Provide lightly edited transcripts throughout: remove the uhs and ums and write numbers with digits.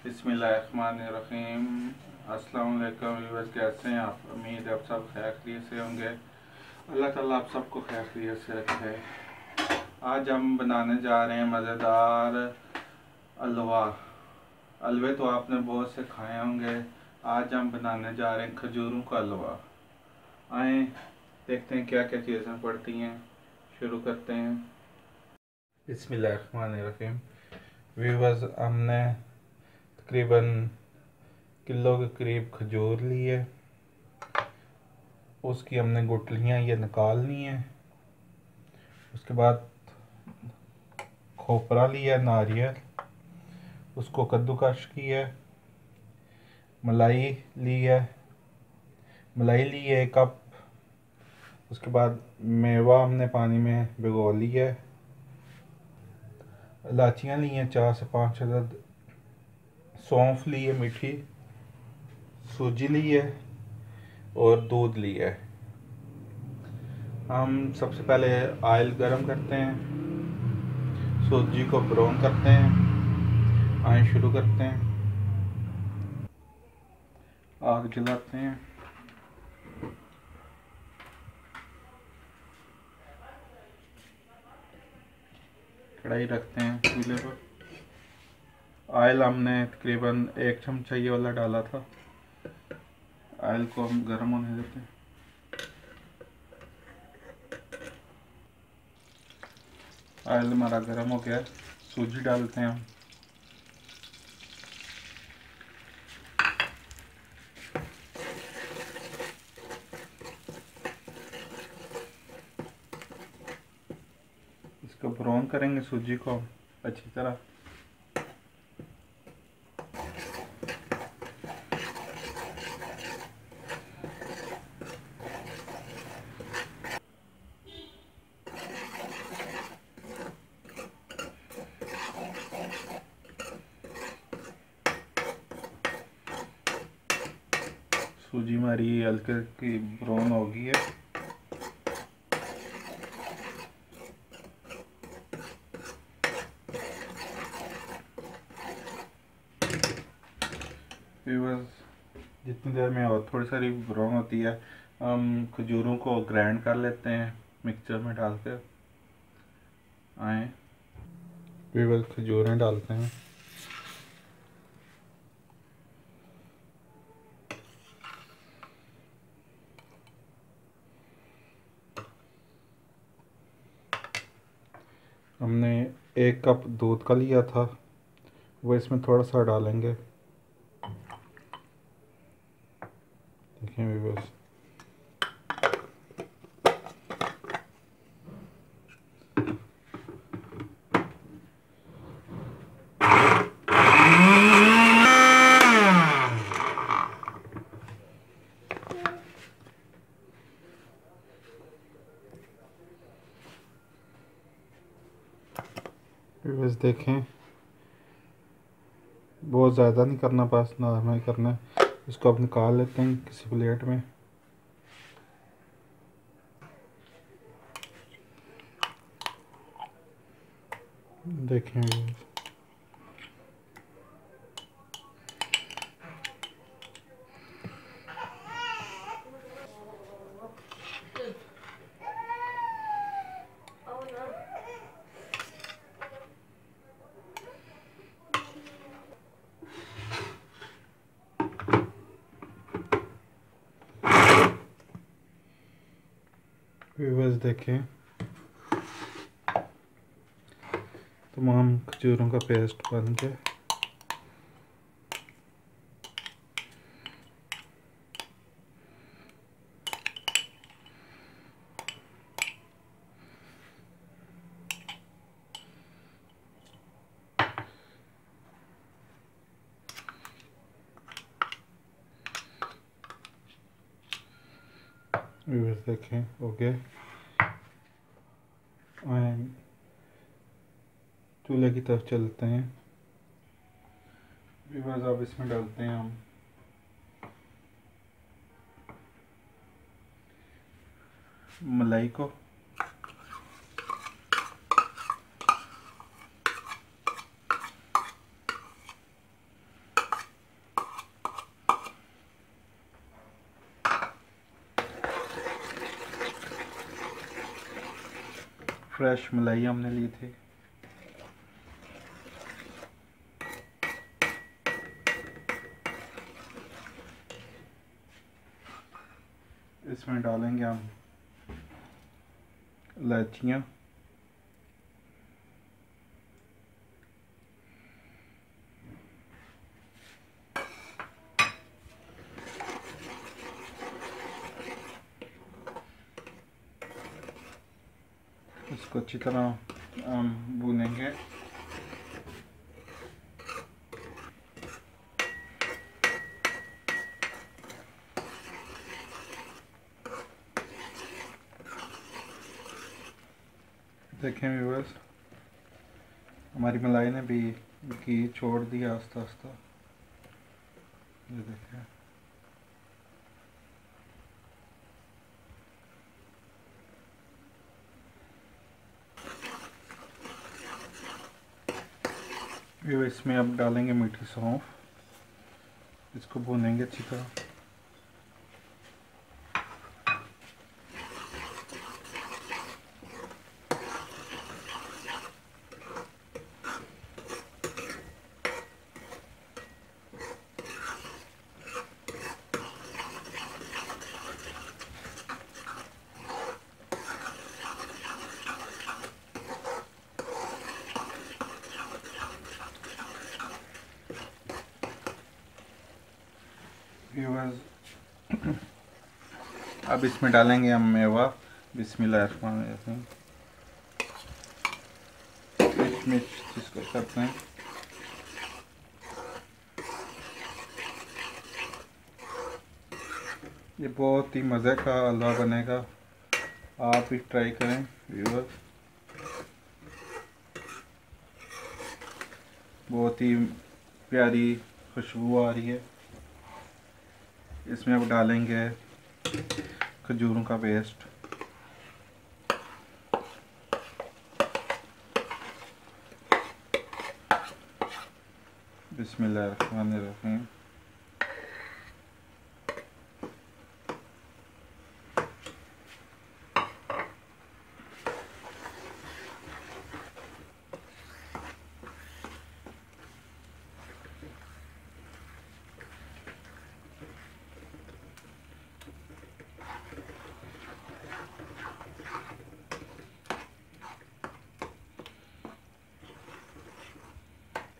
बिस्मिल्लाहिर्रहमानिर्रहीम। अस्सलाम वालेकुम व्यूअर्स, कैसे हैं आप? उम्मीद है आप सब खैरियत से होंगे। अल्लाह ताला आप सबको खैरियत से रखे। आज हम बनाने जा रहे हैं मज़ेदार हलवा। हलवे तो आपने बहुत से खाए होंगे। आज हम बनाने जा रहे हैं खजूरों का हलवा। आए देखते हैं क्या क्या चीज़ें पड़ती हैं। शुरू करते हैं। बिस्मिल्लाहिर्रहमानिर्रहीम। व्यूअर्स, हमने तकरीबन किलो के करीब खजूर ली है। उसकी हमने गुठलियाँ ये निकालनी है। उसके बाद खोपरा लिया, नारियल, उसको कद्दूकश किया है। मलाई ली है, मलाई ली है 1 कप। उसके बाद मेवा हमने पानी में भिगो लिया है। इलायचियाँ ली हैं 4 से 5 अदद। सौंफ ली है मीठी, सूजी ली है और दूध लिया है। हम सबसे पहले ऑयल गरम करते हैं, सूजी को ब्राउन करते हैं। आए शुरू करते हैं, आग जलाते हैं। कढ़ाई रखते हैं चूल्हे पर। ऑयल हमने तकरीबन 1 चमचा ये वाला डाला था। ऑयल को हम गर्म होने देते हैं। ऑयल हमारा गर्म हो गया, सूजी डालते हैं हम। इसको ब्राउन करेंगे सूजी को अच्छी तरह। सूजी हमारी हल्के की ब्राउन हो गई है। जितनी देर में और थोड़ी सारी ब्राउन होती है, हम खजूरों को ग्राइंड कर लेते हैं मिक्सचर में डाल कर। आए खजूरें डालते हैं। हमने 1 कप दूध का लिया था, वो इसमें थोड़ा सा डालेंगे। देखें व्यूअर्स, देखें बहुत ज़्यादा नहीं करना, बस नॉर्मल करना है। इसको अब निकाल लेते हैं किसी प्लेट में। देखें व्यूअर्स, देखें तमाम खजूरों का पेस्ट बन गया। देखें हो गया। चूल्हे की तरफ चलते हैं। अब इसमें डालते हैं हम मलाई को। फ्रेश मलाई हमने ली थी। इसमें डालेंगे हम इलायचियाँ, इसको अच्छी तरह हम भूनेंगे। देखें व्यूअर्स, हमारी मलाई ने भी घी छोड़ दिया आस्ता आस्ता। ये देखें, इसमें अब डालेंगे मीठी सौंफ, इसको भूनेंगे अच्छी तरह। अब इसमें डालेंगे हम मेवा। बिस्मिल्लाहिर्रहमानिर्रहीम। मिर्च जिसको करते हैं। ये बहुत ही मज़े का हलवा बनेगा, आप भी ट्राई करें व्यूअर्स। बहुत ही प्यारी खुशबू आ रही है। इसमें अब डालेंगे खजूरों का पेस्ट। बिस्मिल्लाहिर्रहमानिर्रहीम।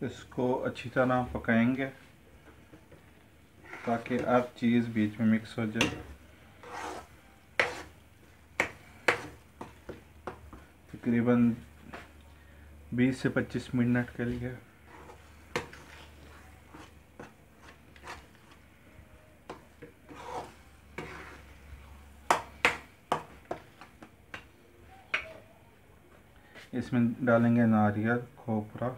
इसको अच्छी तरह पकाएंगे ताकि हर चीज़ बीच में मिक्स हो जाए। तकरीबन 20 से 25 मिनट के लिए। इसमें डालेंगे नारियल, खोपरा,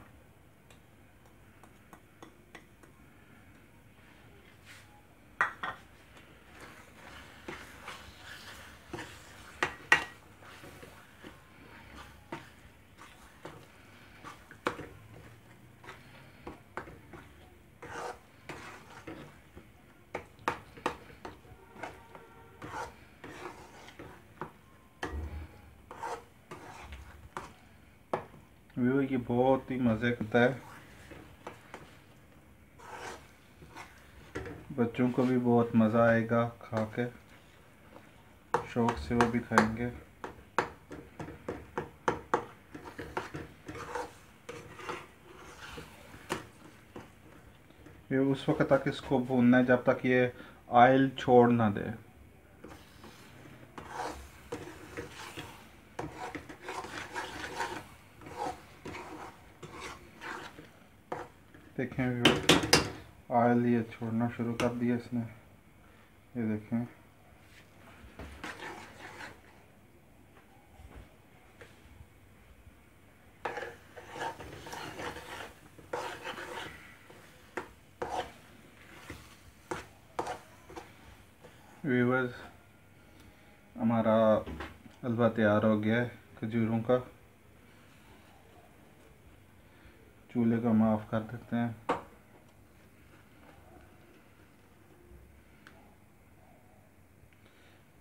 ये बहुत ही मज़े करता है। बच्चों को भी बहुत मज़ा आएगा खा के, शौक से वो भी खाएंगे। ये उस वक्त तक इसको भूनना है जब तक ये ऑयल छोड़ ना दे। देखें ऑयल ये छोड़ना शुरू कर दिया इसने, ये देखें। व्यूअर्स, हमारा हलवा तैयार हो गया है खजूरों का। चूल्हे को हम ऑफ कर देते हैं।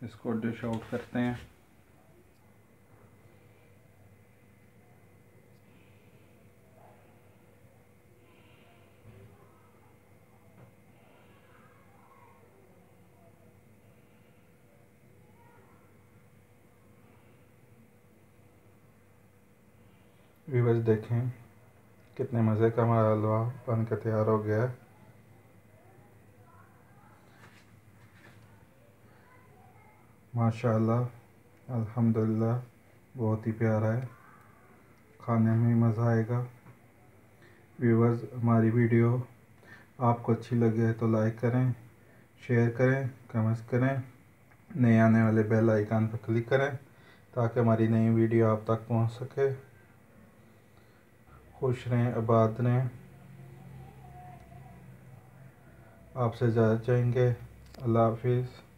इसको डिश आउट करते हैं। व्यूअर्स देखें कितने मज़े का हमारा हलवा बन के तैयार हो गया है। माशाल्लाह, अल्हम्दुलिल्लाह, बहुत ही प्यारा है, खाने में मज़ा आएगा। व्यूअर्स, हमारी वीडियो आपको अच्छी लगे तो लाइक करें, शेयर करें, कमेंट्स करें, नए आने वाले बेल आइकन पर क्लिक करें ताकि हमारी नई वीडियो आप तक पहुंच सके। खुश रहें, आबाद रहें। आपसे इजाज़त चाहेंगे। अल्लाह हाफिज़।